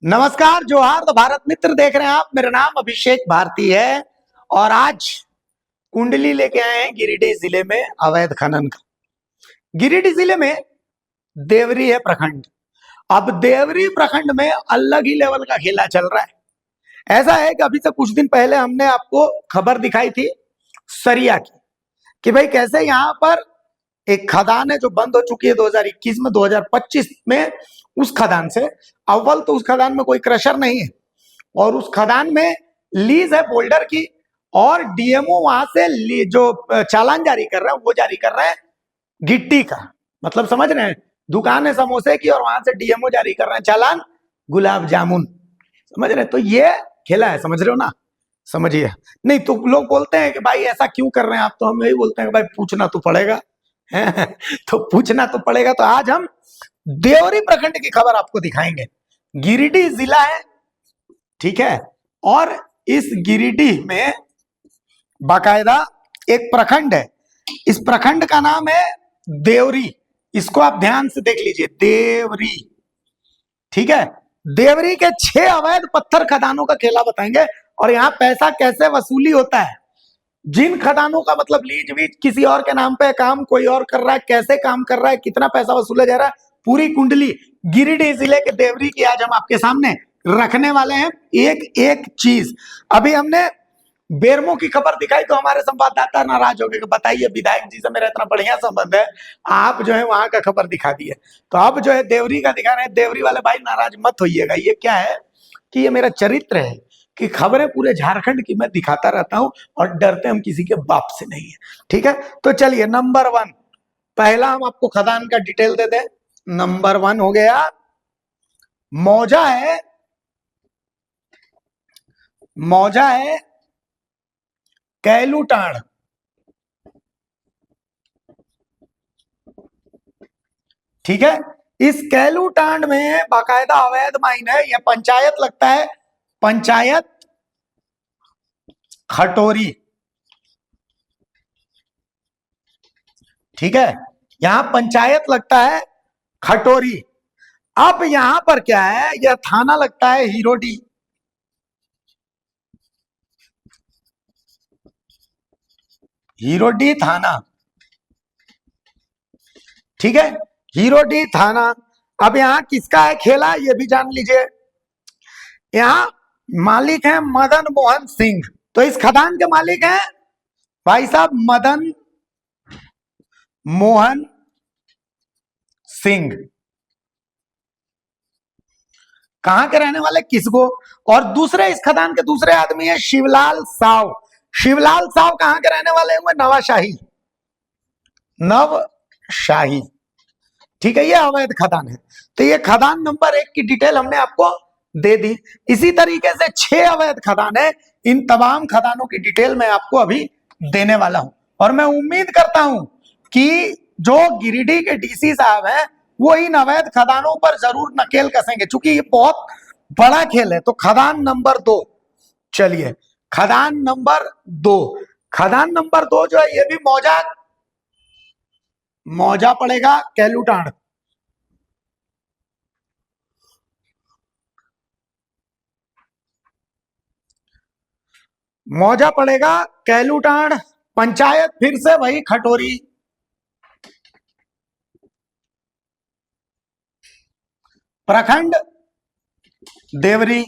नमस्कार, जोहार। तो भारत मित्र देख रहे हैं आप। मेरा नाम अभिषेक भारती है और आज कुंडली लेके आए हैं गिरिडीह जिले में अवैध खनन का। गिरिडीह जिले में देवरी है प्रखंड। अब देवरी प्रखंड में अलग ही लेवल का खेला चल रहा है। ऐसा है कि अभी से कुछ दिन पहले हमने आपको खबर दिखाई थी सरिया की कि भाई कैसे यहाँ पर एक खदान है जो बंद हो चुकी है 2021 में, 2025 में। उस खदान से अव्वल तो उस खदान में कोई क्रशर नहीं है और उस खदान में लीज है बोल्डर की, और डीएमओ वहां से जो चालान जारी कर रहे हैं वो जारी कर रहे हैं गिट्टी का। मतलब समझ रहे हैं, दुकान है समोसे की और वहां से डीएमओ जारी कर रहे हैं चालान गुलाब जामुन। समझ रहे हैं? तो ये खेला है, समझ रहे हो ना? समझिए। नहीं तो लोग बोलते हैं कि भाई ऐसा क्यों कर रहे हैं आप, तो हम यही बोलते हैं कि भाई पूछना तो पड़ेगा है तो पूछना तो पड़ेगा। तो आज हम देवरी प्रखंड की खबर आपको दिखाएंगे। गिरिडीह जिला है, ठीक है, और इस गिरिडीह में बाकायदा एक प्रखंड है। इस प्रखंड का नाम है देवरी। इसको आप ध्यान से देख लीजिए, देवरी, ठीक है। देवरी के 6 अवैध पत्थर खदानों का खेला बताएंगे और यहाँ पैसा कैसे वसूली होता है। जिन खदानों का मतलब लीज वीज किसी और के नाम पे काम कोई और कर रहा है, कैसे काम कर रहा है, कितना पैसा वसूला जा रहा है, पूरी कुंडली गिरिडीह जिले के देवरी की आज हम आपके सामने रखने वाले हैं, एक एक चीज। अभी हमने बेरमो की खबर दिखाई तो हमारे संवाददाता नाराज हो गए कि बताइए, विधायक जी से मेरा इतना बढ़िया संबंध है, आप जो है वहां का खबर दिखा दिए। तो अब जो है देवरी का दिखा रहे हैं। देवरी वाले भाई नाराज मत होइएगा। ये क्या है कि ये मेरा चरित्र है कि खबरें पूरे झारखंड की मैं दिखाता रहता हूं और डरते हम किसी के बाप से नहीं है, ठीक है। तो चलिए, नंबर 1, पहला हम आपको खदान का डिटेल दे दें। नंबर 1 हो गया मौजा है, मौजा है कैलूटाण, ठीक है। इस कैलूटांड में बाकायदा अवैध माइन है। यह पंचायत लगता है, पंचायत खटोरी, ठीक है। यहां पंचायत लगता है खटोरी। अब यहां पर क्या है, यह थाना लगता है हिरोडी, हिरोडी थाना, ठीक है, हिरोडी थाना। अब यहां किसका है खेला ये भी जान लीजिए। यहां मालिक है मदन मोहन सिंह। तो इस खदान के मालिक हैं भाई साहब मदन मोहन सिंह। कहां के रहने वाले, किसको? और दूसरे इस खदान के दूसरे आदमी है शिवलाल साव। शिवलाल साव कहां के रहने वाले हुए? नवाशाही, नवशाही, ठीक है। ये अवैध खदान है। तो ये खदान नंबर 1 की डिटेल हमने आपको दे दी। इसी तरीके से 6 अवैध खदान है। इन तमाम खदानों की डिटेल मैं आपको अभी देने वाला हूं और मैं उम्मीद करता हूं कि जो गिरिडीह के डीसी साहब हैं वो इन अवैध खदानों पर जरूर नकेल कसेंगे, क्योंकि ये बहुत बड़ा खेल है। तो खदान नंबर 2, चलिए, खदान नंबर 2, खदान नंबर 2 जो है ये भी मौजा, मौजा पड़ेगा कैलूटांड, मौजा पड़ेगा कैलूटांड। पंचायत फिर से वही खटोरी, प्रखंड देवरी,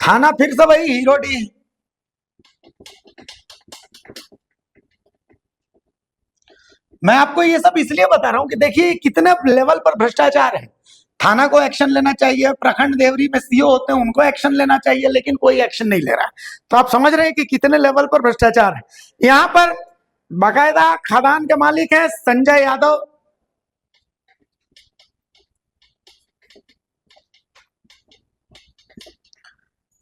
थाना फिर से वही हिरोडी, मैं आपको ये सब इसलिए बता रहा हूं कि देखिए कितने लेवल पर भ्रष्टाचार है। थाना को एक्शन लेना चाहिए, प्रखंड देवरी में सीओ होते हैं उनको एक्शन लेना चाहिए, लेकिन कोई एक्शन नहीं ले रहा है। तो आप समझ रहे हैं कि कितने लेवल पर भ्रष्टाचार है। यहां पर बाकायदा खदान के मालिक है संजय यादव,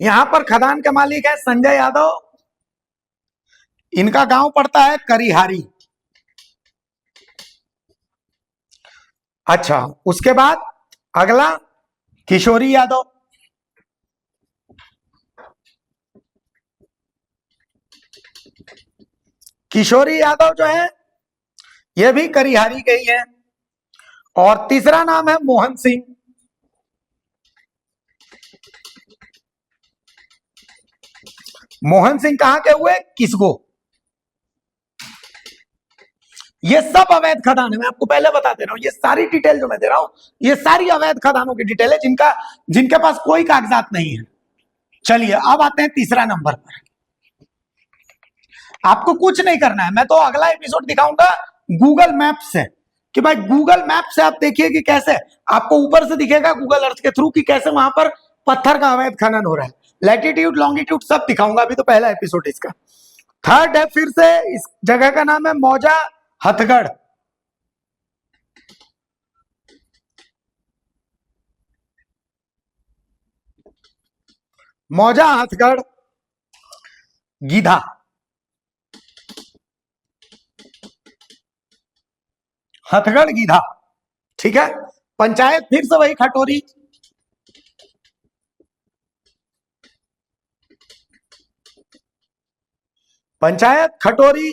यहां पर खदान के मालिक है संजय यादव। इनका गांव पड़ता है करिहारी। अच्छा, उसके बाद अगला किशोरी यादव, किशोरी यादव जो है ये भी करिहारी के ही है। और तीसरा नाम है मोहन सिंह। मोहन सिंह कहां के हुए? किसको। ये सब अवैध खदान है, मैं आपको पहले बता दे रहा हूं, ये सारी डिटेल जो मैं दे रहा हूं ये सारी अवैध खदानों की डिटेल है जिनके पास कोई कागजात नहीं है। चलिए अब आते हैं तीसरा नंबर पर। आपको कुछ नहीं करना है, मैं तो अगला एपिसोड दिखाऊंगा गूगल मैप से कि भाई गूगल मैप से आप देखिए कि कैसे आपको ऊपर से दिखेगा गूगल अर्थ के थ्रू कि कैसे वहां पर पत्थर का अवैध खनन हो रहा है। लैटिट्यूड लॉन्गिट्यूड सब दिखाऊंगा, अभी तो पहला एपिसोड इसका। थर्ड है फिर से, इस जगह का नाम है मौजा हथगढ़। मौजा हथगढ़ गीधा। हथगढ़ गीधा, ठीक है। पंचायत फिर से वही खटोरी। पंचायत खटोरी।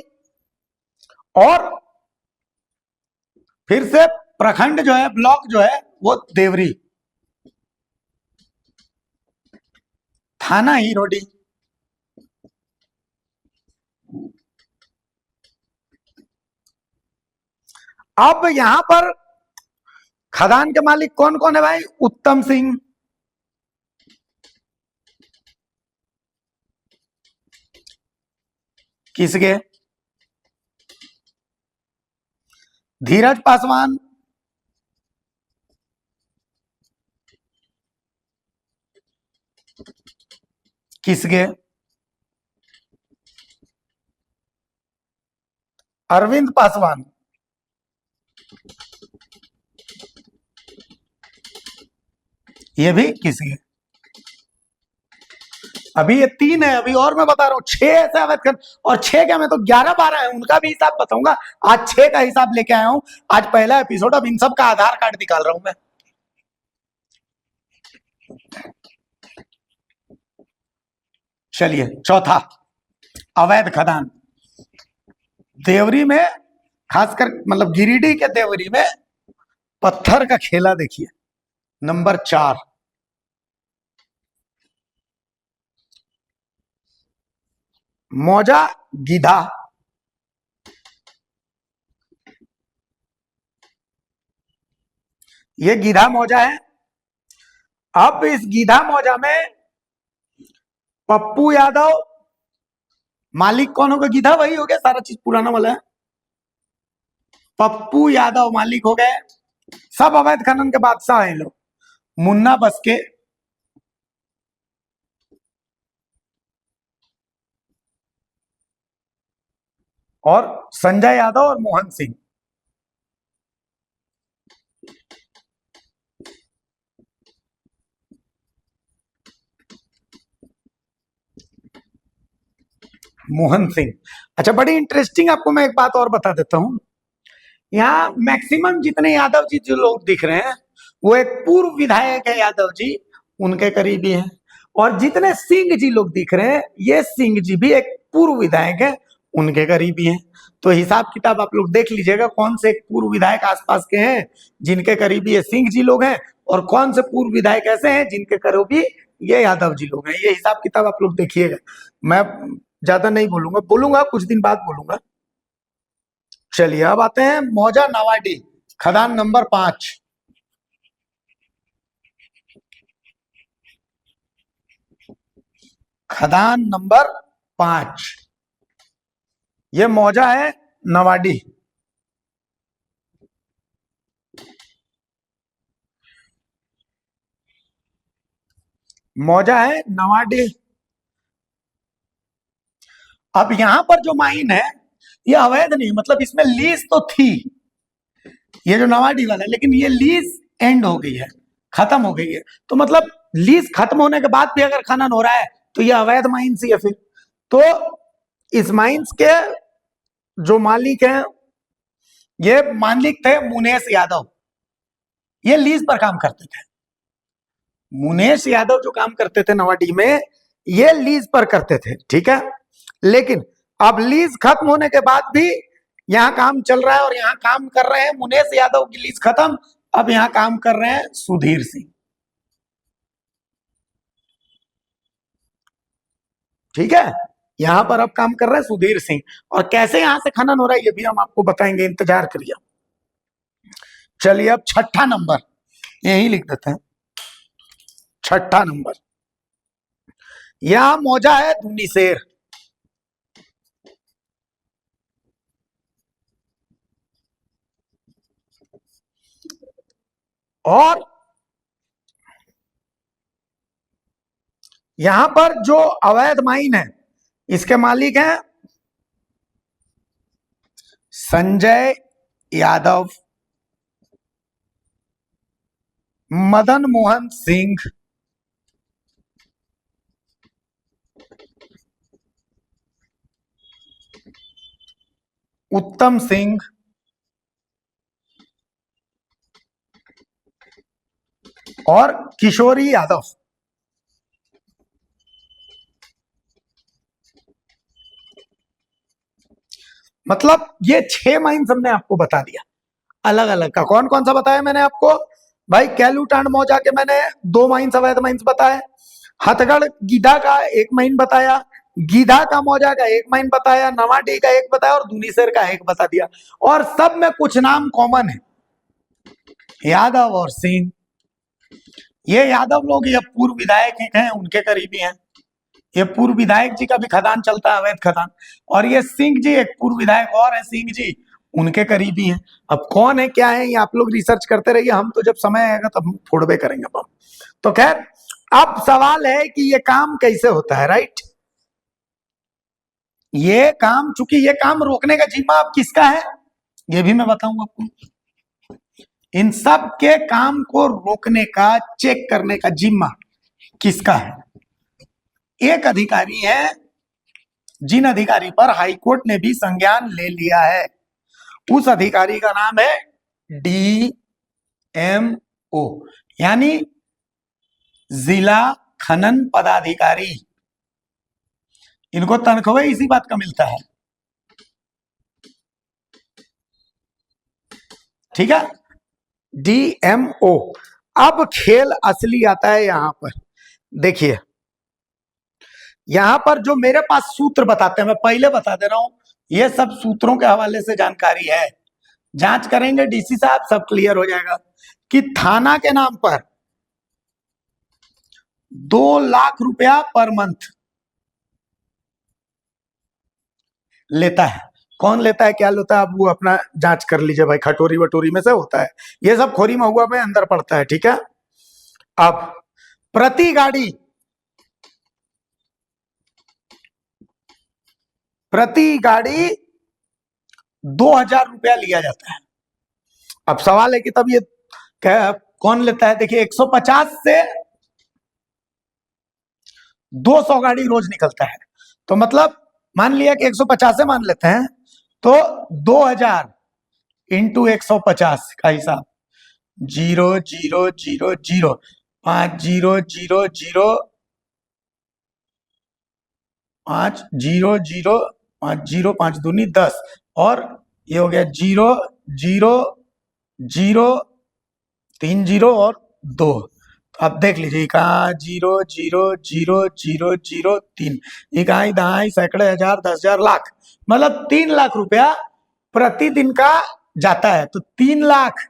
और फिर से प्रखंड जो है, ब्लॉक जो है वो देवरी। थाना हिरोडी। अब यहां पर खदान के मालिक कौन कौन है भाई? उत्तम सिंह, किसके? धीरज पासवान, किसके? अरविंद पासवान, ये भी किसके? अभी ये 3 है, अभी और मैं बता रहा हूं 6 ऐसे अवैध खनन, और 6 क्या, मैं तो 11-12 है, उनका भी हिसाब बताऊंगा। आज 6 का हिसाब लेके आया हूं, आज पहला एपिसोड। अब इन सब का आधार कार्ड निकाल रहा हूं मैं। चलिए चौथा, अवैध खदान देवरी में, खासकर मतलब गिरिडीह के देवरी में पत्थर का खेला देखिए। नंबर 4, मौजा गीधा। ये गीधा मौजा है। अब इस गीधा मौजा में पप्पू यादव मालिक कौन होगा? गीधा वही हो गया, सारा चीज पुराना वाला है। पप्पू यादव मालिक हो गए। सब अवैध खनन के बादशाह हैं लोग। मुन्ना बस्के, और संजय यादव और मोहन सिंह। मोहन सिंह, अच्छा बड़ी इंटरेस्टिंग, आपको मैं एक बात और बता देता हूं। यहाँ मैक्सिमम जितने यादव जी जो लोग दिख रहे हैं वो एक पूर्व विधायक है यादव जी, उनके करीबी हैं। और जितने सिंह जी लोग दिख रहे हैं ये सिंह जी भी एक पूर्व विधायक है, उनके करीबी हैं। तो हिसाब किताब आप लोग देख लीजिएगा कौन से पूर्व विधायक आसपास के हैं जिनके करीबी ये सिंह जी लोग हैं, और कौन से पूर्व विधायक ऐसे हैं जिनके करीबी ये यादव जी लोग हैं। ये हिसाब किताब आप लोग देखिएगा। मैं ज्यादा नहीं बोलूंगा, कुछ दिन बाद बोलूंगा। चलिए अब आते हैं मौजा नावाडी, खदान नंबर 5। खदान नंबर 5, ये मौजा है नवाडी। मौजा है नवाडी। अब यहां पर जो माइन है ये अवैध नहीं, मतलब इसमें लीज तो थी, ये जो नवाडी वाला है, लेकिन ये लीज एंड हो गई है, खत्म हो गई है। तो मतलब लीज खत्म होने के बाद भी अगर खनन हो रहा है तो ये अवैध माइंस ही है फिर। तो इस माइंस के जो मालिक हैं ये मालिक थे मुनेश यादव, ये लीज पर काम करते थे। मुनेश यादव जो काम करते थे नवाडी में ये लीज पर करते थे, ठीक है। लेकिन अब लीज खत्म होने के बाद भी यहां काम चल रहा है और यहां काम कर रहे हैं मुनेश यादव की लीज खत्म, अब यहां काम कर रहे हैं सुधीर सिंह। ठीक है, यहां पर अब काम कर रहे हैं सुधीर सिंह। और कैसे यहां से खनन हो रहा है ये भी हम आपको बताएंगे, इंतजार करिए। चलिए अब छठा नंबर यही लिख देते हैं। छठा नंबर, यहां मौजा है धुनीसेर। और यहां पर जो अवैध माइन है इसके मालिक हैं संजय यादव, मदन मोहन सिंह, उत्तम सिंह और किशोरी यादव। मतलब ये 6 माइंस हमने आपको बता दिया अलग अलग का। कौन कौन सा बताया मैंने आपको भाई? कैलूटांड मौजा के मैंने 2 माइंस अवैध माइंस बताए, हथगढ़ गीधा का 1 माइन बताया, गीधा का मौजा का 1 माइन बताया, नवाडी का 1 बताया और धुनीसेर का 1 बता दिया। और सब में कुछ नाम कॉमन है, यादव और सिंह। ये यादव लोग ये पूर्व विधायक हैं, उनके करीबी हैं। ये पूर्व विधायक जी का भी खदान चलता है, अवैध खदान। और ये सिंह जी एक पूर्व विधायक और है, सिंह जी, उनके करीबी हैं। अब कौन है क्या है ये आप लोग रिसर्च करते रहिए, हम तो जब समय आएगा तब हम फोड़बे करेंगे। अब तो खैर अब सवाल है कि ये काम कैसे होता है, राइट? ये काम, चूंकि ये काम रोकने का जिम्मा अब किसका है ये भी मैं बताऊंगा आपको। इन सब के काम को रोकने का, चेक करने का जिम्मा किसका है? एक अधिकारी है जिन अधिकारी पर हाईकोर्ट ने भी संज्ञान ले लिया है। उस अधिकारी का नाम है DMO, यानी जिला खनन पदाधिकारी। इनको तनख्वाह इसी बात का मिलता है, ठीक है, DMO। अब खेल असली आता है यहां पर। देखिए यहां पर जो मेरे पास सूत्र बताते हैं, मैं पहले बता दे रहा हूं, ये सब सूत्रों के हवाले से जानकारी है। जांच करेंगे DC साहब, सब क्लियर हो जाएगा कि थाना के नाम पर 2 लाख रुपया पर मंथ लेता है। कौन लेता है, क्या लेता है, अब वो अपना जांच कर लीजिए भाई, खटोरी वटोरी में से होता है ये सब, खोरी महुआ में अंदर पड़ता है, ठीक है। अब प्रति गाड़ी, प्रति गाड़ी 2000 रुपया लिया जाता है। अब सवाल है कि तब ये कौन लेता है? देखिए 150 से 200 गाड़ी रोज निकलता है, तो मतलब मान लिया कि 150 मान लेते हैं, तो 2000 इंटू 150 का हिसाब 0000 5000 500 50 5 दूनी 10 और ये हो गया 000 3 0 और 2। तो आप देख लीजिए कहा 0000003, इकाई दहाई सैकड़े हजार 10,000 लाख, मतलब 3 लाख रुपया प्रतिदिन का जाता है। तो 3 लाख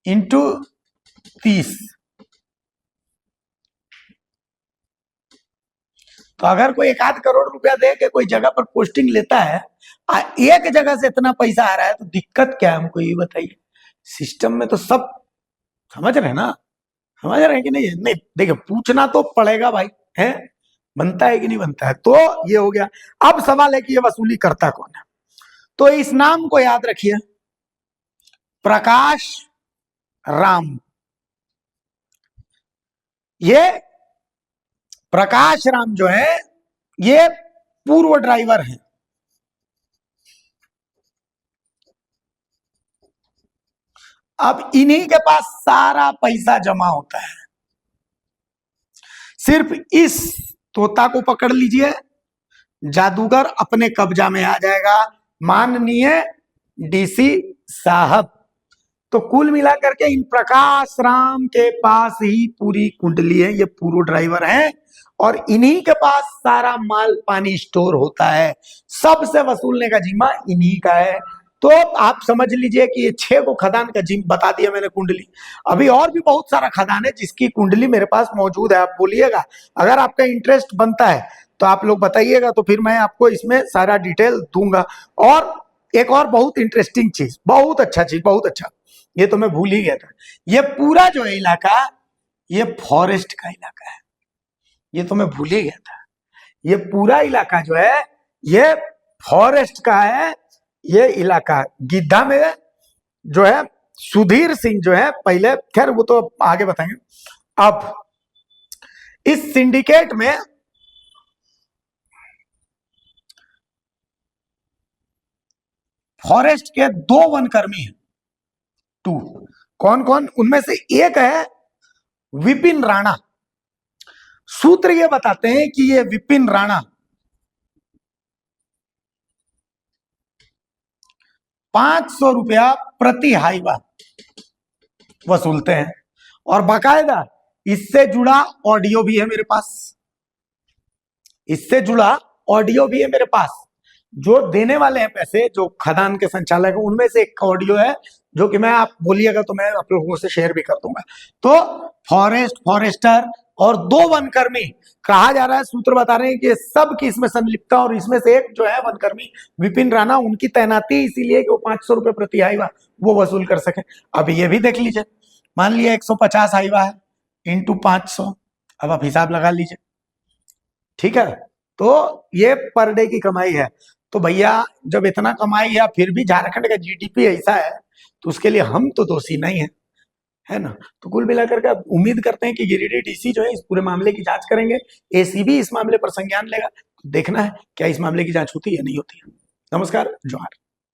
इंटू 30, तो अगर कोई 1 आध करोड़ रुपया दे के कोई जगह पर पोस्टिंग लेता है, एक जगह से इतना पैसा आ रहा है, तो दिक्कत क्या है हमको ये बताइए। सिस्टम में तो सब समझ रहे हैं ना, समझ रहे हैं कि नहीं? नहीं देखिए पूछना तो पड़ेगा भाई, है बनता है कि नहीं बनता है। तो ये हो गया। अब सवाल है कि ये वसूली करता कौन है? तो इस नाम को याद रखिए, प्रकाश राम। ये प्रकाश राम जो है ये पूर्व ड्राइवर हैं। अब इन्हीं के पास सारा पैसा जमा होता है। सिर्फ इस तोता को पकड़ लीजिए जादूगर अपने कब्जा में आ जाएगा, माननीय डीसी साहब। तो कुल मिलाकर के इन प्रकाश राम के पास ही पूरी कुंडली है, ये पूरा ड्राइवर है और इन्हीं के पास सारा माल पानी स्टोर होता है, सबसे वसूलने का जिम्मा इन्हीं का है। तो आप समझ लीजिए कि ये 6 को खदान का जिम बता दिया मैंने कुंडली। अभी और भी बहुत सारा खदान है जिसकी कुंडली मेरे पास मौजूद है, आप बोलिएगा अगर आपका इंटरेस्ट बनता है तो आप लोग बताइएगा, तो फिर मैं आपको इसमें सारा डिटेल दूंगा। और एक और बहुत इंटरेस्टिंग चीज, बहुत अच्छा चीज, बहुत अच्छा, ये तो मैं भूल ही गया था, ये पूरा जो है इलाका ये फॉरेस्ट का इलाका है, ये तो मैं भूल ही गया था। ये पूरा इलाका जो है ये फॉरेस्ट का है। ये इलाका गिद्धा में जो है सुधीर सिंह जो है पहले, खैर वो तो आगे बताएंगे। अब इस सिंडिकेट में फॉरेस्ट के 2 वनकर्मी हैं, 2। कौन कौन? उनमें से एक है विपिन राणा। सूत्र ये बताते हैं कि ये विपिन राणा 500 रुपया प्रति हाईवा वसूलते हैं और बाकायदा इससे जुड़ा ऑडियो भी है मेरे पास, इससे जुड़ा ऑडियो भी है मेरे पास। जो देने वाले हैं पैसे, जो खदान के संचालक हैं, उनमें से एक ऑडियो है जो कि मैं, आप बोलिएगा तो मैं आप लोगों से शेयर भी कर दूंगा। तो फॉरेस्टर और 2 वनकर्मी कहा जा रहा है, सूत्र बता रहे हैं कि सब की इसमें संलिप्तता, और इसमें से एक जो है वनकर्मी विपिन राणा, उनकी तैनाती इसीलिए कि वो 500 रुपए प्रति हाईवा वो वसूल कर सके। अब ये भी देख लीजिए, मान लिया 150 हाईवा है इंटू 500, अब आप हिसाब लगा लीजिए, ठीक है। तो ये पर डे की कमाई है। तो भैया जब इतना कमाई है फिर भी झारखंड का जीडीपी ऐसा है, तो उसके लिए हम तो दोषी नहीं है, है ना। तो कुल मिलाकर के उम्मीद करते हैं कि गिरिडीह डीसी जो है इस पूरे मामले की जांच करेंगे, एसीबी इस मामले पर संज्ञान लेगा। देखना है क्या इस मामले की जांच होती है या नहीं होती है। नमस्कार, जोहार।